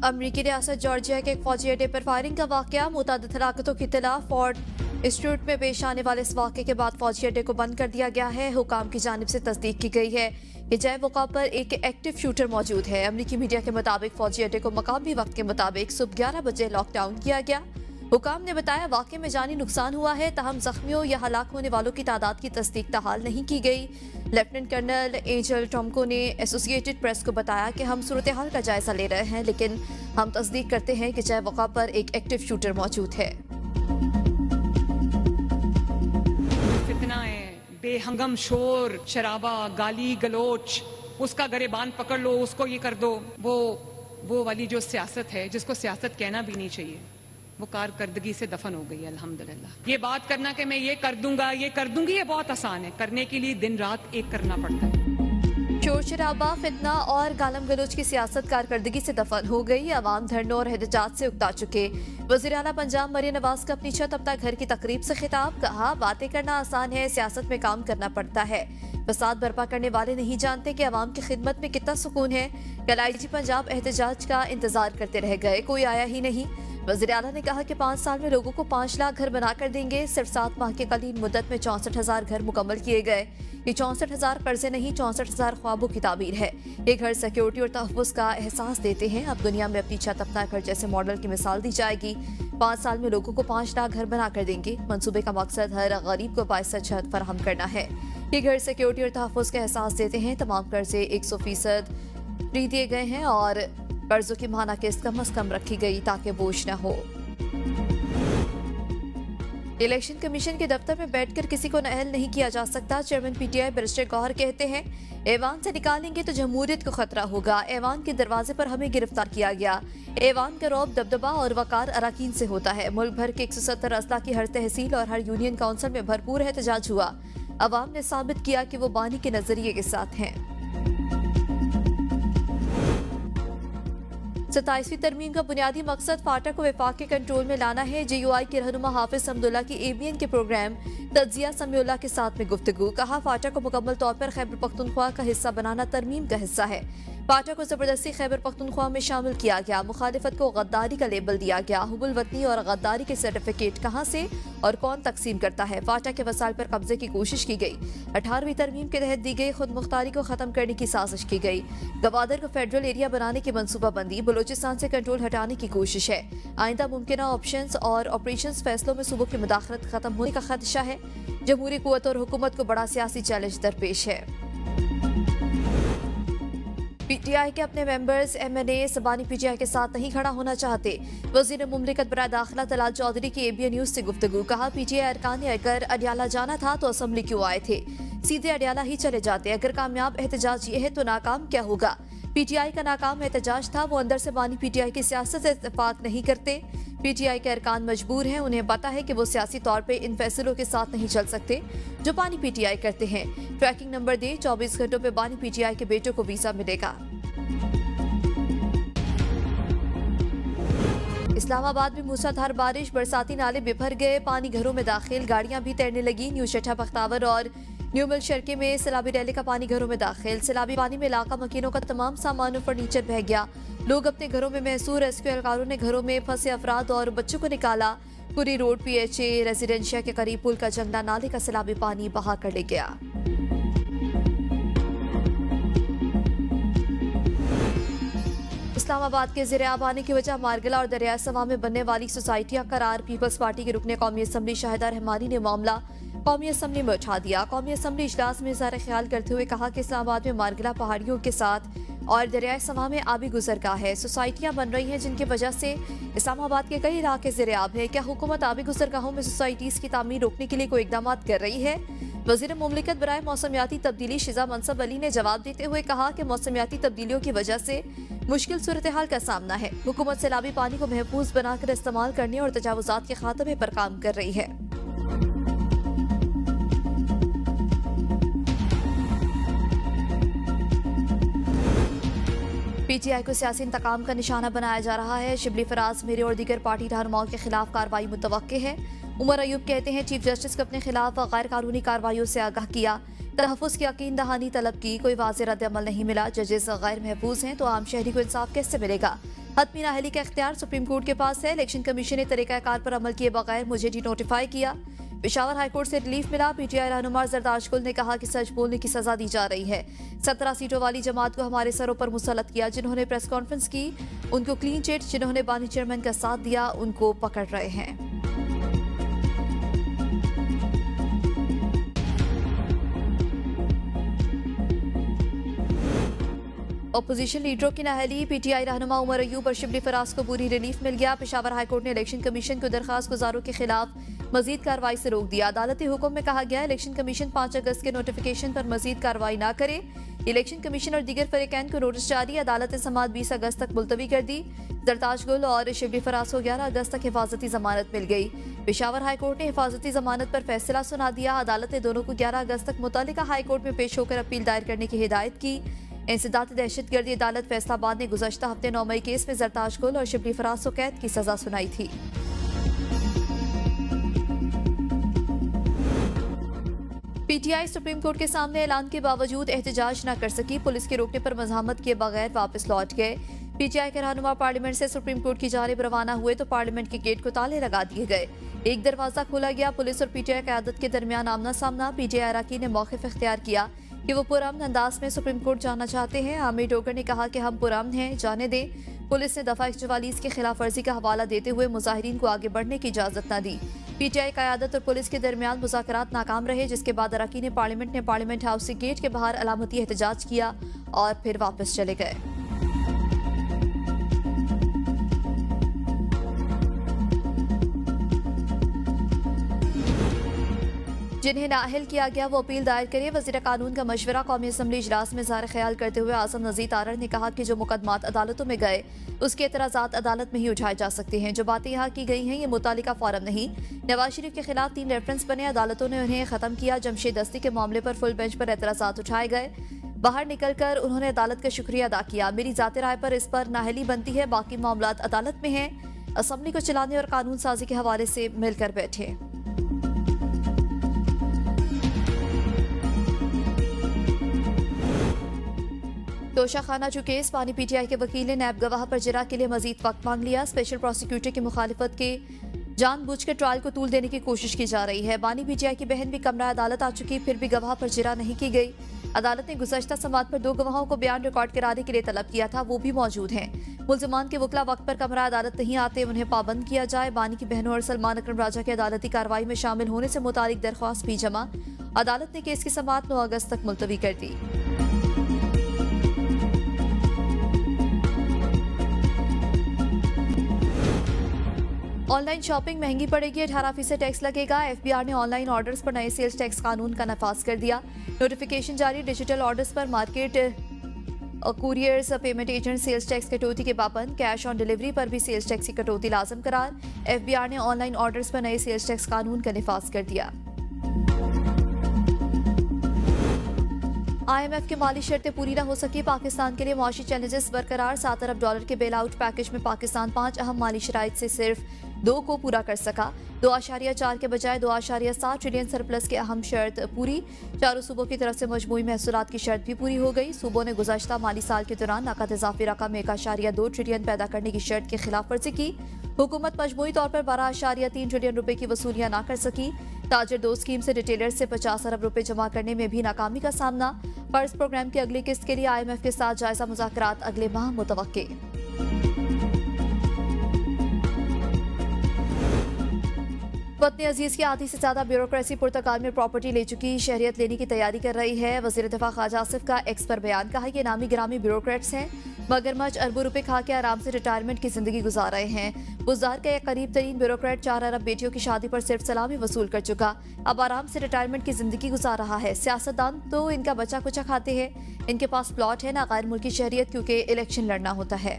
अमरीकी रियासत जॉर्जिया के एक फौजी अड्डे पर फायरिंग का वाकया, मुतअद्दिद हलाकतों की इत्तला। फोर्ट इंस्टीट्यूट में पेश आने वाले इस वाकये के बाद फौजी अड्डे को बंद कर दिया गया है। हुकाम की जानिब से तस्दीक की गई है कि जय वक़ा पर एक एक्टिव शूटर मौजूद है। अमरीकी मीडिया के मुताबिक फौजी अड्डे को मकामी वक्त के मुताबिक सुबह 11 बजे लॉकडाउन किया गया। हुकाम ने बताया वाकये में जानी नुकसान हुआ है, तहम जख्मियों या हलाक होने वालों की तादाद की तस्दीक ताहाल नहीं की गई। लेफ्टिनेंट कर्नल एंजल टॉमको ने एसोसिएटेड प्रेस को बताया कि हम सूरत हाल का जायजा ले रहे हैं, लेकिन हम तस्दीक करते हैं कि जय वक़ा पर एक एक्टिव शूटर मौजूद है। फितना है, बेहंगम शोर शराबा गाली गलोच, उसका गरेबान पकड़ लो, उसको ये कर दो, वो वाली जो सियासत है जिसको सियासत कहना भी नहीं चाहिए, वो कारकर्दगी से दफन हो गई है अल्हम्दुलिल्लाह। ये बात करना कि मैं ये कर दूंगा ये कर दूंगी, ये बहुत आसान है। करने के लिए दिन रात एक करना पड़ता है। शोर शराबा, फितना और गालम गलोच की सियासत कारकर्दगी से दफन हो गई। अवाम धरनों और एहतजाज से उकता चुके। वज़ीर आला पंजाब मरियम नवाज का अपनी छत अपना घर की तकरीब से खिताब, कहा बातें करना आसान है, सियासत में काम करना पड़ता है। फसाद बर्पा करने वाले नहीं जानते कि अवाम की खिदमत में कितना सुकून है। कल आईजी पंजाब एहतजाज का इंतजार करते रह गए, कोई आया ही नहीं। वज़ीर आला ने कहा कि 5 साल में लोगों को 5 लाख घर बनाकर देंगे। सिर्फ 7 माह के कलीन मुद्दत में 64,000 घर मुकम्मल किए गए। ये 64,000 कर्जे नहीं, 64,000 ख्वाबों की ताबीर है। ये घर सिक्योरिटी और तहफ़्फ़ुज़ का एहसास देते हैं। अब दुनिया में अपनी छत अपना घर जैसे मॉडल की मिसाल दी जाएगी। 5 साल में लोगों को 5 लाख घर बनाकर देंगे। मंसूबे का मकसद हर गरीब को बाइसा छत फराहम करना है। ये घर सिक्योरिटी और तहफ़्फ़ुज़ का एहसास देते हैं। तमाम कर्जे 100% फ्री दिए गए हैं और कर्जों की माना किस्त कम अज कम रखी गई ताकि बोझ न हो। इलेक्शन कमीशन के दफ्तर में बैठकर किसी को नाअहल नहीं किया जा सकता। चेयरमैन पीटीआई बैरिस्टर गौहर कहते हैं ऐवान से निकालेंगे तो जमहूरियत को खतरा होगा। ऐवान के दरवाजे पर हमें गिरफ्तार किया गया। ऐवान का रौब दबदबा और वकार अराकीन से होता है। मुल्क भर के 170 अजला की हर तहसील और हर यूनियन काउंसिल में भरपूर एहतजाज हुआ। अवाम ने साबित किया कि वो बानी के नजरिए के साथ हैं। 27वीं तरमीम का बुनियादी मकसद फाटा को वफाक के कंट्रोल में लाना है। JUI के रहनुमा हाफिज हमदुल्ला की ABN के प्रोग्राम तज्जिया समीउल्लाह के साथ में गुफ्तगू, कहा फाटा को मुकम्मल तौर पर खैबर पख्तूनख्वा का हिस्सा बनाना तरमीम का हिस्सा है। फाटा को जबरदस्ती खैबर पख्तूनख्वा में शामिल किया गया। मुखालिफत को गद्दारी का लेबल दिया गया। हुबुल वतनी और गद्दारी के सर्टिफिकेट कहां से और कौन तकसीम करता है। फाटा के वसाइल पर कब्जे की कोशिश की गई। 18वीं तरमीम के तहत दी गई खुद मुख्तारी को खत्म करने की साजिश की गई। गवादर को फेडरल एरिया बनाने की मनसूबाबंदी, बलोचिस्तान से कंट्रोल हटाने की कोशिश है। आइंदा मुमकिन ऑप्शंस और ऑपरेशंस फैसलों में सूबों की मुदाखलत खत्म होने का खदशा है। जमहूरी कुव्वत और हुकूमत को बड़ा सियासी चैलेंज दरपेश है। पीटीआई के अपने मेंबर्स MNA सबानी PTI के साथ नहीं खड़ा होना चाहते। वज़ीर मुमलिकत बराए दाखिला तलात चौधरी की ABN न्यूज़ से गुफ्तगू, कहा PTI अरकान ने अगर अडियाला जाना था तो असम्बली क्यों आए थे, सीधे अडियाला ही चले जाते। अगर कामयाब एहतजाज ये है तो नाकाम क्या होगा। PTI का नाकाम एहतजाज था। वो अंदर से बानी PTI की सियासत से इत्तेफाक नहीं करते। PTI के अरकान मजबूर हैं। उन्हें पता है कि वो सियासी तौर पे इन फैसलों के साथ नहीं चल सकते जो बानी PTI करते हैं। ट्रैकिंग नंबर दे, 24 घंटों में बानी PTI के बेटों को वीजा मिलेगा। इस्लामाबाद में मूसलाधार बारिश, बरसाती नाले बिफर गए, पानी घरों में दाखिल, गाड़ियां भी तैरने लगी। न्यू शठा बख्तावर और न्यू मिल शर्के में सैलाबी रैली का पानी घरों में दाखिल। सैलाबी पानी में इलाका मकीनों का तमाम सामान और फर्नीचर बह गया। लोग अपने घरों में महसूर। रेस्क्यू एहलकारों ने घरों में फंसे अफराद और बच्चों को निकाला। कुरी रोड PHA रेजिडेंशिया के करीब पुल का जंगला नाले का सैलाबी पानी बहा कर ले गया। इस्लामाबाद के ज़ेरे आब आने की वजह मारगला और दरिया सवा में बनने वाली सोसाइटियां करार। पीपल्स पार्टी के रुकने कौमी असम्बली शाहिदा रहमानी ने मामला कौमी असम्बली में उठा दिया। कौमी असम्बली इजलास में इज़हार ख्याल करते हुए कहा कि इस्लामाबाद में मारगला पहाड़ियों के साथ और दरिया सवा में आबी गुजरगाह है। सोसाइटियां बन रही हैं जिनकी वजह से इस्लामाबाद के कई इलाके ज़ेरे आब है। क्या हुकूमत आबी गुजरगाहों में सोसाइटीज़ की तामीर रोकने के लिए कोई इकदाम कर रही है। वज़ीर मुमलिकत बराए मौसमियाती तब्दीली शिजा मनसब अली ने जवाब देते हुए कहा कि मौसमियाती तब्दीलियों की वजह से मुश्किल सूरत हाल का सामना है। हुकूमत सैलाबी पानी को महफूज बनाकर इस्तेमाल करने और तजावुजात के खात्मे पर काम कर रही है। PTI को सियासी इंतकाम का निशाना बनाया जा रहा है। शिबली फराज मेरे और दीगर पार्टी रहनुमाओं के खिलाफ कार्रवाई मुतवक्के है। उमर अयूब कहते हैं चीफ जस्टिस को अपने खिलाफ गैर कानूनी कार्रवाइयों से आगाह किया, तहफ़्फ़ुज़ की यकीन दहानी तलब की, कोई वाज़ेह रद्द अमल नहीं मिला। जजेस गैर महफूज हैं तो आम शहरी को इंसाफ कैसे मिलेगा? हतमी नाअहली का इख्तियार सुप्रीम कोर्ट के पास है। इलेक्शन कमीशन ने तरीक़ाकार पर अमल किए बगैर मुझे डी नोटिफाई किया। पेशावर हाईकोर्ट से रिलीफ मिला। पीटीआई रहनुमा जरदाश गुल ने कहा कि सच बोलने की सजा दी जा रही है। 17 सीटों वाली जमात को हमारे सरों पर मुसल्लत किया। जिन्होंने प्रेस कॉन्फ्रेंस की उनको क्लीन चिट, जिन्होंने बानी चेयरमैन का साथ दिया उनको पकड़ रहे हैं। अपोजिशन लीडरों की नाअहली। पीटीआई रहनुमा उमर अयूब और शिबली फराज को पूरी रिलीफ मिल गया। पेशावर हाईकोर्ट ने इलेक्शन कमीशन को दरखास्त गुजारों के खिलाफ मजीद कार्रवाई से रोक दिया। अदालती हुक्म में कहा गया इलेक्शन कमीशन 5 अगस्त के नोटिफिकेशन पर मजीद कार्रवाई न करे। इलेक्शन कमीशन और दीगर फरीकैन को नोटिस जारी। अदालत ने समाअत 20 अगस्त तक मुलतवी कर दी। जरदाश गुल और शिबली फराज को 11 अगस्त तक हिफाजती जमानत मिल गई। पेशावर हाईकोर्ट ने हिफाजती जमानत पर फैसला सुना दिया। अदालत ने दोनों को 11 अगस्त तक मुतल्लिका हाईकोर्ट में पेश होकर अपील दायर करने की हिदायत की। इंसदाद दहशतगर्दी अदालत फैसलाबाद ने गुज़श्ता हफ्ते 9 मई केस में जरदाश गुल और शिबली फराज को कैद की सजा सुनाई थी। पीटीआई सुप्रीम कोर्ट के सामने ऐलान के बावजूद एहतजाज न कर सकी। पुलिस के रोकने पर मज़ाहमत किए बगैर वापस लौट गए। पीटीआई के रहनुमा पार्लियामेंट से सुप्रीम कोर्ट की जानिब रवाना हुए तो पार्लियामेंट के गेट को ताले लगा दिए गए। एक दरवाजा खोला गया। पुलिस और पीटीआई क़यादत के दरमियान आमना सामना। पीटीआई अरकान ने मौक़िफ़ इख्तियार किया कि वो पुरअमन अंदाज में सुप्रीम कोर्ट जाना चाहते हैं। आमिर डोगर ने कहा कि हम पुरअमन हैं, जाने दें। पुलिस ने दफ़ा 144 की खिलाफ वर्जी का हवाला देते हुए मुजाहिरीन को आगे बढ़ने की इजाज़त न दी। पीटीआई क़यादत और पुलिस के दरमियान मुज़ाकरात नाकाम रहे, जिसके बाद अरकान पार्लियामेंट ने पार्लियामेंट हाउस से गेट के बाहर अलामती एहतजाज किया और फिर वापस चले गए। जिन्हें नाअहल किया गया वो अपील दायर करे। वज़ीर कानून का मशवरा कौमी असम्बली इजलास में ज़ाहिर ख्याल करते हुए आज़म नज़ीर तारड़ ने कहा कि जो मुकदमात अदालतों में गए उसके एतराज़ात अदालत में ही उठाए जा सकते हैं। जो बातें यहाँ की गई हैं ये मुतालिका फ़ॉरम नहीं। नवाज शरीफ के खिलाफ 3 रेफरेंस बने, अदालतों ने उन्हें ख़त्म किया। जमशेद दस्ती के मामले पर फुल बेंच पर एतराज़ात उठाए गए। बाहर निकलकर उन्होंने अदालत का शुक्रिया अदा किया। मेरी ज़ाती राय पर इस पर नाअहली बनती है, बाकी मामलात अदालत में हैं। असम्बली को चलाने और कानून साजी के हवाले से मिलकर बैठे। तोशाखाना जो केस पानी पीटीआई के वकील ने नैब गवाह पर जरा के लिए मजीद वक्त मांग लिया। स्पेशल प्रोसिक्यूटर की मुखालिफत के जानबूझकर ट्रायल को तूल देने की कोशिश की जा रही है। बानी पीटीआई की बहन भी कमरा अदालत आ चुकी, फिर भी गवाह पर जरा नहीं की गई। अदालत ने गुज़श्ता समात पर 2 गवाहों को बयान रिकॉर्ड कराने के लिए तलब किया था, वो भी मौजूद हैं। मुल्ज़िमान के वकला वक्त पर कमरा अदालत नहीं आते, उन्हें पाबंद किया जाए। बानी की बहनों और सलमान अकरम राजा के अदालती कार्रवाई में शामिल होने से मुतालिक दरख्वास्त भी जमा। अदालत ने केस की समात 9 अगस्त तक मुलतवी कर दी। ऑनलाइन शॉपिंग महंगी पड़ेगी, 18% टैक्स लगेगा। एफबीआर ने ऑनलाइन ऑर्डर्स पर नए सेल्स टैक्स कानून का नफाज कर दिया। नोटिफिकेशन जारी। डिजिटल ऑर्डर्स पर market couriers payment agent sales tax कटौती के पाबंद। कैश ऑन डिलीवरी पर भी सेल्स टैक्स की कटौती लाजम करार। एफबीआर ने ऑनलाइन ऑर्डर्स पर नए सेल्स टैक्स कानून का नफाज कर दिया। IMF की माली शर्तें पूरी न हो सकी, पाकिस्तान के लिए मुआशी चैलेंजेस बरकरार। $7 अरब के बेल आउट पैकेज में पाकिस्तान 5 अहम माली शराइत से सिर्फ 2 को पूरा कर सका। 2.4 के बजाय 2.7 ट्रिलियन सरप्लस की अहम शर्त पूरी। चारों सूबों की तरफ से मजमूई महसूलात की शर्त भी पूरी हो गई। सूबों ने गुज़श्ता माली साल के दौरान नकद इजाफी रकम 1.2 ट्रिलियन पैदा करने की शर्त की खिलाफ वर्जी की। हुकूमत मजमूई तौर पर 12.3 ट्रिलियन रुपए की वसूलियां न कर सकी। ताजर 2 स्कीम से रिटेलर से 50 अरब रुपए जमा करने में भी नाकामी का सामना। फर्ज प्रोग्राम की अगली किस्त के लिए IMF के साथ जायजा मुज़ाकरात अगले माह मुतवक्के। वतन अजीज की आधी से ज्यादा ब्यूरोक्रेसी पुर्तगाल में प्रॉपर्टी ले चुकी, शहरियत लेने की तैयारी कर रही है। वज़ीर दिफा ख्वाजा आसिफ का एक्स पर बयान। कहा कि नामी गिरामी ब्यूरोक्रेट्स हैं, मगरमच्छ अरबों रुपए खा के आराम से रिटायरमेंट की जिंदगी गुजार रहे हैं। बुज़दार का एक करीब तरीन ब्यूरोक्रेट 4 अरब बेटियों की शादी पर सिर्फ सलामी वसूल कर चुका, अब आराम से रिटायरमेंट की जिंदगी गुजार रहा है। सियासतदान तो इनका बचा कुचा खाते हैं, इनके पास प्लॉट है ना गैर मुल्की शहरियत, क्योंकि इलेक्शन लड़ना होता है।